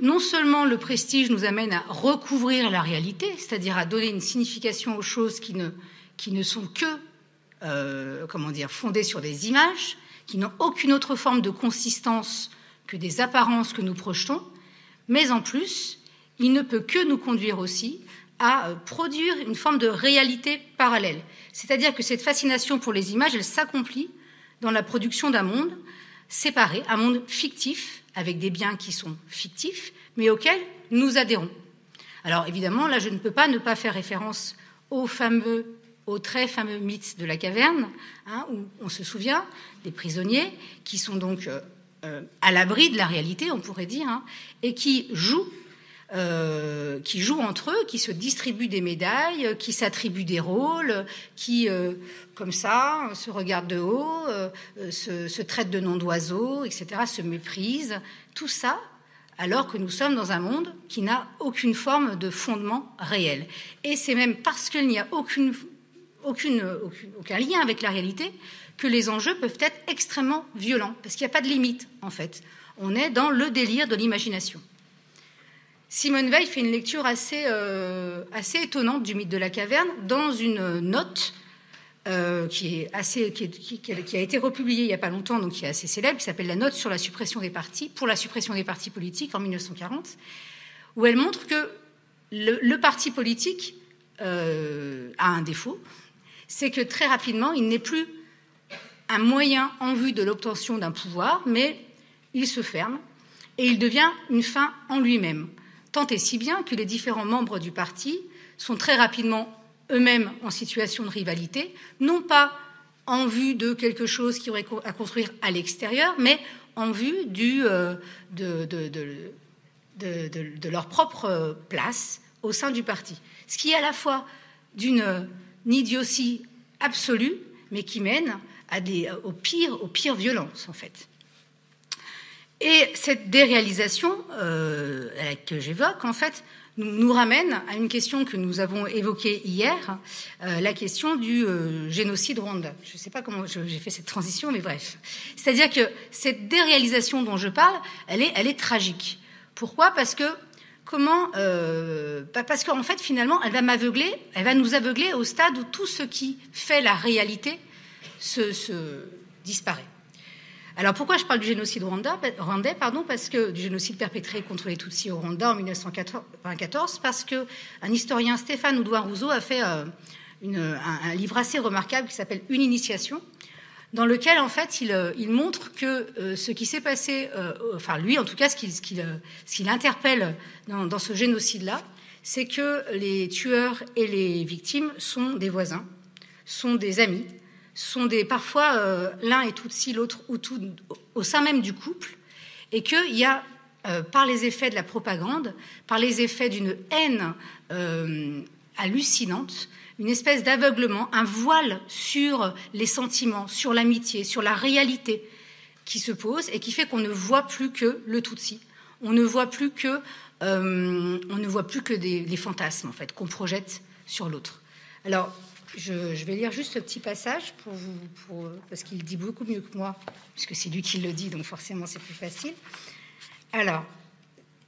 non seulement le prestige nous amène à recouvrir la réalité, c'est-à-dire à donner une signification aux choses qui ne sont que fondées sur des images, qui n'ont aucune autre forme de consistance que des apparences que nous projetons, mais en plus, il ne peut que nous conduire aussi à produire une forme de réalité parallèle. C'est-à-dire que cette fascination pour les images, elle s'accomplit dans la production d'un monde séparé, un monde fictif, avec des biens qui sont fictifs, mais auxquels nous adhérons. Alors évidemment, là, je ne peux pas ne pas faire référence au très fameux mythe de la caverne, où on se souvient des prisonniers qui sont donc à l'abri de la réalité, on pourrait dire, et qui jouent entre eux, qui se distribuent des médailles, qui s'attribuent des rôles, qui, comme ça, se regardent de haut, se traitent de noms d'oiseaux, etc., se méprisent. Tout ça, alors que nous sommes dans un monde qui n'a aucune forme de fondement réel. Et c'est même parce qu'il n'y a aucun lien avec la réalité que les enjeux peuvent être extrêmement violents, parce qu'il n'y a pas de limite, en fait. On est dans le délire de l'imagination. Simone Weil fait une lecture assez étonnante du mythe de la caverne dans une note qui a été republiée il n'y a pas longtemps, donc qui est assez célèbre, qui s'appelle la note sur la suppression des partis, pour la suppression des partis politiques en 1940, où elle montre que le parti politique a un défaut, c'est que très rapidement, il n'est plus un moyen en vue de l'obtention d'un pouvoir, mais il se ferme et il devient une fin en lui-même. Tant et si bien que les différents membres du parti sont très rapidement eux-mêmes en situation de rivalité, non pas en vue de quelque chose qui aurait à construire à l'extérieur, mais en vue de leur propre place au sein du parti. Ce qui est à la fois d'une idiotie absolue, mais qui mène aux pires violences, en fait. Et cette déréalisation que j'évoque, en fait, nous ramène à une question que nous avons évoquée hier, la question du génocide rwandais. Je ne sais pas comment j'ai fait cette transition, mais bref. C'est-à-dire que cette déréalisation dont je parle, elle est tragique. Pourquoi ? Parce que parce qu'en fait, finalement, elle va nous aveugler au stade où tout ce qui fait la réalité se disparaît. Alors pourquoi je parle du génocide rwandais, parce que du génocide perpétré contre les Tutsis au Rwanda en 1994, parce qu'un historien, Stéphane Oudouin-Rousseau, a fait un livre assez remarquable qui s'appelle Une initiation, dans lequel en fait il montre que ce qui s'est passé, lui en tout cas ce qu'il interpelle dans ce génocide-là, c'est que les tueurs et les victimes sont des voisins, sont des amis, sont parfois l'un est Tutsi, l'autre Hutu au sein même du couple, et qu'il y a, par les effets de la propagande, par les effets d'une haine hallucinante, une espèce d'aveuglement, un voile sur les sentiments, sur l'amitié, sur la réalité qui se pose et qui fait qu'on ne voit plus que le Tutsi. On ne voit plus que des fantasmes, en fait, qu'on projette sur l'autre. Alors, je vais lire juste ce petit passage parce qu'il dit beaucoup mieux que moi, puisque c'est lui qui le dit, donc forcément c'est plus facile. Alors,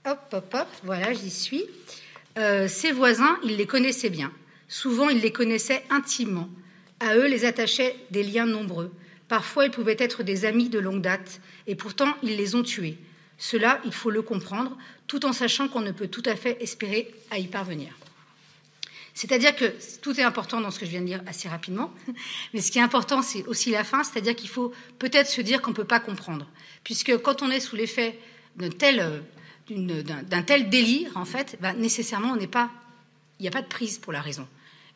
hop, voilà, j'y suis. Ses voisins, il les connaissait bien. Souvent, il les connaissait intimement. À eux, les attachaient des liens nombreux. Parfois, ils pouvaient être des amis de longue date, et pourtant, ils les ont tués. Cela, il faut le comprendre, tout en sachant qu'on ne peut tout à fait espérer à y parvenir. C'est-à-dire que tout est important dans ce que je viens de dire assez rapidement, mais ce qui est important, c'est aussi la fin, c'est-à-dire qu'il faut peut-être se dire qu'on ne peut pas comprendre, puisque quand on est sous l'effet d'un tel délire, en fait, nécessairement, il n'y a pas de prise pour la raison.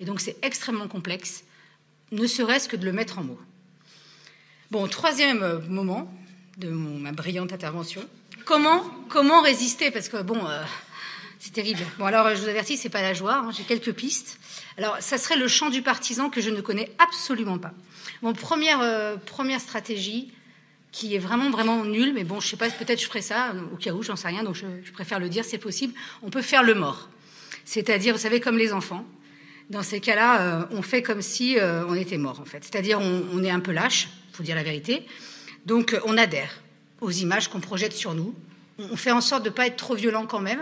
Et donc, c'est extrêmement complexe, ne serait-ce que de le mettre en mots. Bon, troisième moment de ma brillante intervention. Comment résister ? Parce que, c'est terrible. Bon, alors, je vous avertis, c'est pas la joie. J'ai quelques pistes. Alors, ça serait le chant du partisan que je ne connais absolument pas. Bon, première stratégie qui est vraiment, vraiment nulle, mais bon, je sais pas, peut-être je ferai ça, au cas où, j'en sais rien, donc je préfère le dire, c'est possible. On peut faire le mort. C'est-à-dire, vous savez, comme les enfants. Dans ces cas-là, on fait comme si on était mort, en fait. C'est-à-dire, on est un peu lâche, faut dire la vérité. Donc, on adhère aux images qu'on projette sur nous, on fait en sorte de ne pas être trop violent quand même.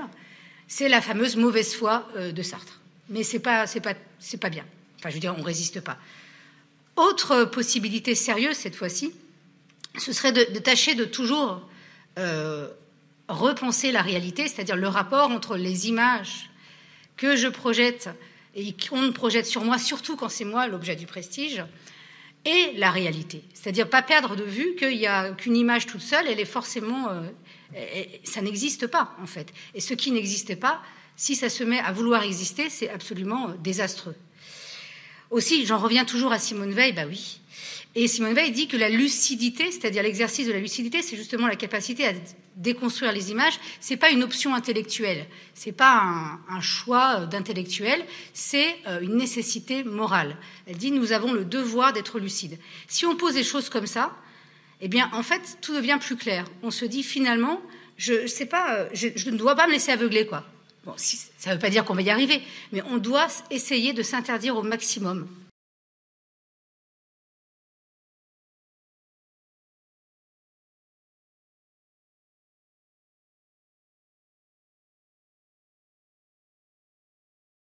C'est la fameuse mauvaise foi de Sartre. Mais c'est pas bien. Enfin, je veux dire, on ne résiste pas. Autre possibilité sérieuse cette fois-ci, ce serait de tâcher de toujours repenser la réalité, c'est-à-dire le rapport entre les images que je projette et qu'on projette sur moi, surtout quand c'est moi l'objet du prestige, et la réalité. C'est-à-dire pas perdre de vue qu'il n'y a qu'une image toute seule, elle est forcément... ça n'existe pas, en fait. Et ce qui n'existe pas, si ça se met à vouloir exister, c'est absolument désastreux. Aussi, j'en reviens toujours à Simone Veil, bah oui. Et Simone Veil dit que la lucidité, c'est-à-dire l'exercice de la lucidité, c'est justement la capacité à déconstruire les images. C'est pas une option intellectuelle, c'est pas un choix d'intellectuel, c'est une nécessité morale. Elle dit nous avons le devoir d'être lucides. Si on pose des choses comme ça, eh bien en fait tout devient plus clair. On se dit finalement, je ne dois pas me laisser aveugler quoi. Bon, ça ne veut pas dire qu'on va y arriver, mais on doit essayer de s'interdire au maximum